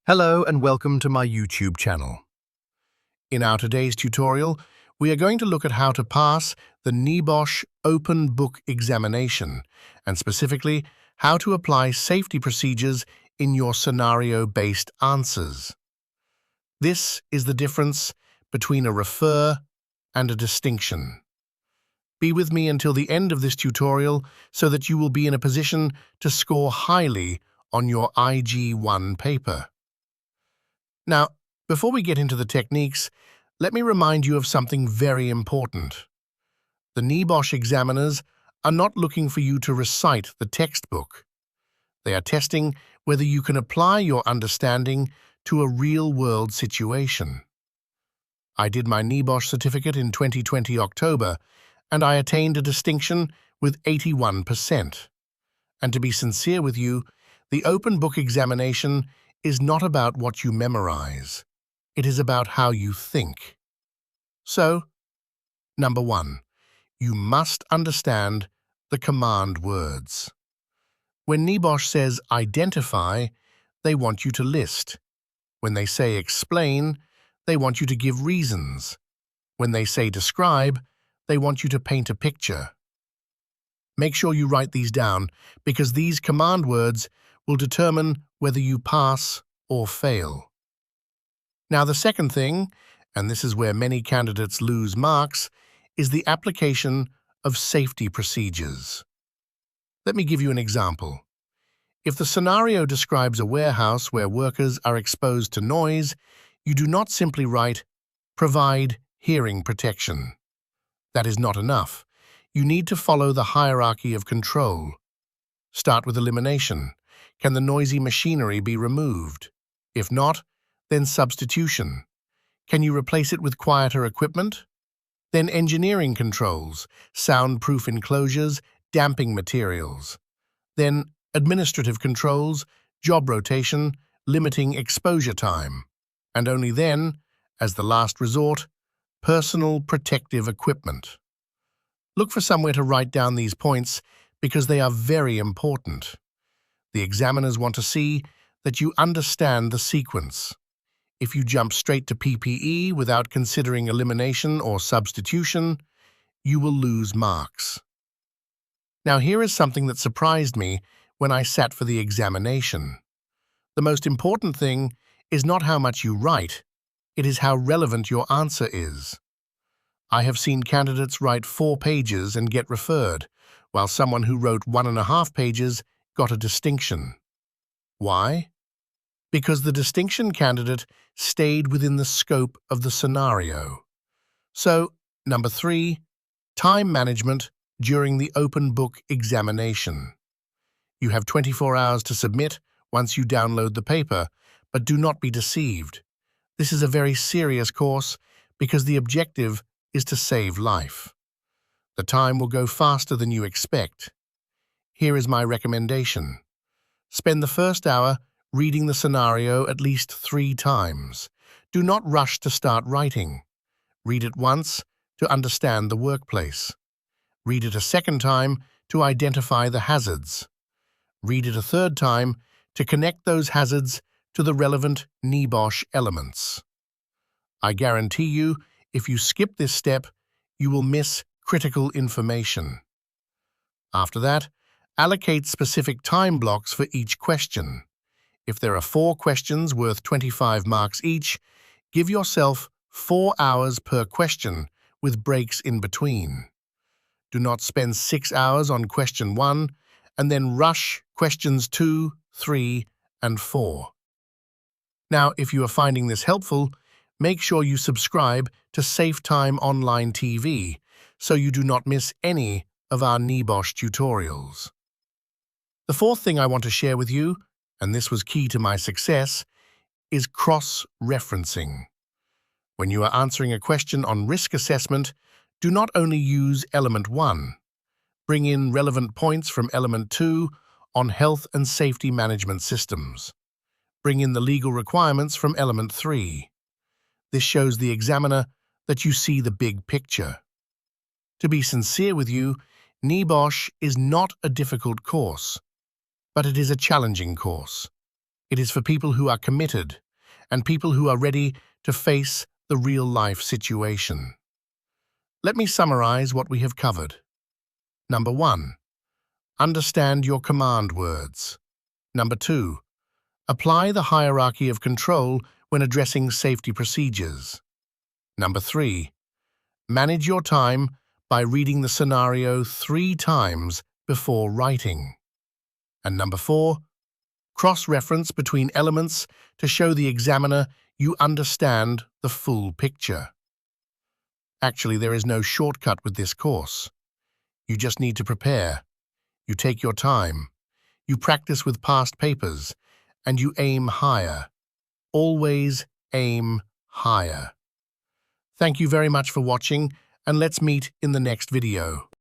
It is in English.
Hello and welcome to my YouTube channel. In our today's tutorial, we are going to look at how to pass the NEBOSH open book examination, and specifically how to apply safety procedures in your scenario-based answers. This is the difference between a refer and a distinction. Be with me until the end of this tutorial so that you will be in a position to score highly on your IG1 paper. Now, before we get into the techniques, let me remind you of something very important. The NEBOSH examiners are not looking for you to recite the textbook. They are testing whether you can apply your understanding to a real-world situation. I did my NEBOSH certificate in 2020 October, and I attained a distinction with 81%. And to be sincere with you, the open book examination is not about what you memorize. It is about how you think. So, number 1, you must understand the command words. When NEBOSH says identify, they want you to list. When they say explain, they want you to give reasons. When they say describe, they want you to paint a picture. Make sure you write these down because these command words will determine whether you pass or fail. Now, the second thing, and this is where many candidates lose marks, is the application of safety procedures. Let me give you an example. If the scenario describes a warehouse where workers are exposed to noise, you do not simply write, "Provide hearing protection." That is not enough. You need to follow the hierarchy of control. Start with elimination. Can the noisy machinery be removed? If not, then substitution. Can you replace it with quieter equipment? Then engineering controls, soundproof enclosures, damping materials. Then administrative controls, job rotation, limiting exposure time. And only then, as the last resort, personal protective equipment. Look for somewhere to write down these points because they are very important. The examiners want to see that you understand the sequence. If you jump straight to PPE without considering elimination or substitution, you will lose marks. Now, here is something that surprised me when I sat for the examination. The most important thing is not how much you write, it is how relevant your answer is. I have seen candidates write 4 pages and get referred, while someone who wrote 1.5 pages got a distinction. Why? Because the distinction candidate stayed within the scope of the scenario. So, number 3, time management during the open book examination. You have 24 hours to submit once you download the paper, but do not be deceived. This is a very serious course because the objective is to save life. The time will go faster than you expect. Here is my recommendation. Spend the first hour reading the scenario at least 3 times. Do not rush to start writing. Read it once to understand the workplace. Read it a second time to identify the hazards. Read it a third time to connect those hazards to the relevant NEBOSH elements. I guarantee you, if you skip this step, you will miss critical information. After that, allocate specific time blocks for each question. If there are 4 questions worth 25 marks each, give yourself 4 hours per question with breaks in between. Do not spend 6 hours on question 1 and then rush questions 2, 3, and 4. Now, if you are finding this helpful, make sure you subscribe to SafeTime Online TV so you do not miss any of our NEBOSH tutorials. The fourth thing I want to share with you, and this was key to my success, is cross-referencing. When you are answering a question on risk assessment, do not only use element 1. Bring in relevant points from element 2 on health and safety management systems. Bring in the legal requirements from element 3. This shows the examiner that you see the big picture. To be sincere with you, NEBOSH is not a difficult course, but it is a challenging course. It is for people who are committed and people who are ready to face the real-life situation. Let me summarize what we have covered. Number 1. Understand your command words. Number 2. Apply the hierarchy of control when addressing safety procedures. Number 3. Manage your time by reading the scenario 3 times before writing. And number 4. Cross-reference between elements to show the examiner you understand the full picture. Actually, there is no shortcut with this course. You just need to prepare. You take your time. You practice with past papers, and you aim higher. Always aim higher. Thank you very much for watching, and let's meet in the next video.